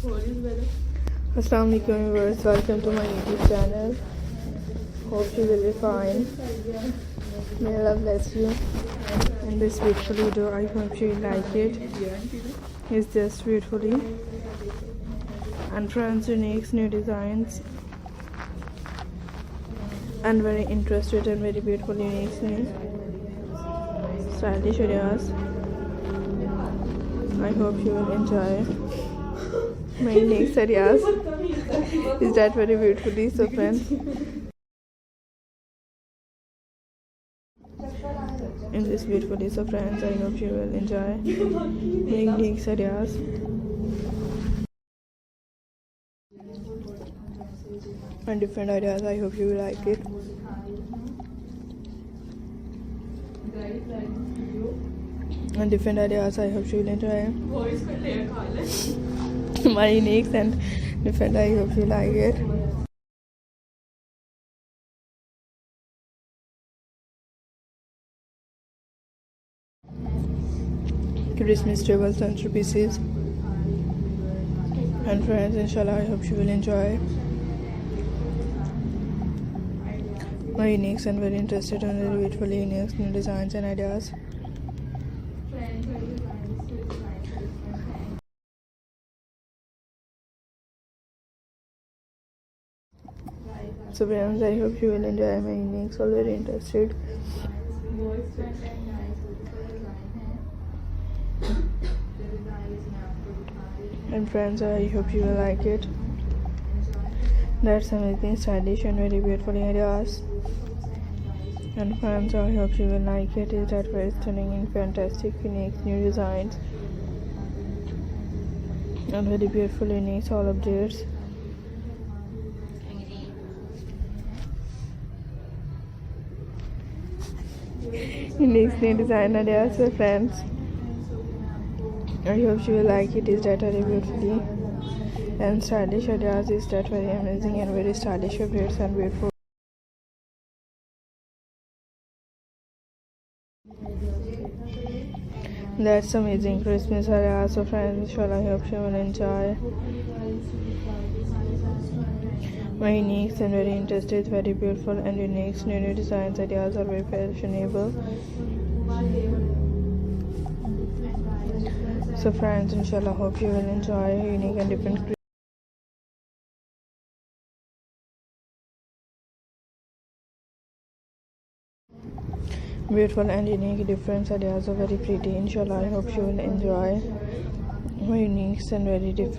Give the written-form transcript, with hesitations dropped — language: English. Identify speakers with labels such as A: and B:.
A: Assalamualaikum viewers, welcome to my YouTube channel. Hope you will be fine. May Allah bless you. In this beautiful video, I hope you like it. It's just beautifully and friends, unique new designs and very interested and very beautiful unique new stylish ideas. I hope you will enjoy my next ideas. Is that very beautifully? So friends, in this beautifully, so friends, I hope you will enjoy my next ideas. And different ideas. I hope you will like it. And different ideas. I hope you will enjoy my unique and different. I hope you like it. Christmas table centerpieces. And friends, inshallah, I hope you will enjoy my unique and very interested in the beautiful unique new designs and ideas. So friends, I hope you will enjoy my unique, so very interested. And friends, I hope you will like it. That's amazing, stylish and very beautiful ideas. And friends, I hope you will like it. Is that very stunning and fantastic, unique new designs and very beautiful unique all objects. Unique new design ideas, so friends, I hope you will like it. Is that very beautifully and stylish ideas. Is that very amazing and very stylish objects and beautiful. That's amazing Christmas ideas, so friends, inshallah, I hope you will enjoy my unique and very interested, very beautiful and unique new designs. Ideas are very fashionable. So friends, inshallah, hope you will enjoy unique and different beautiful and unique different ideas are very pretty. Inshallah, I hope you will enjoy my unique and very different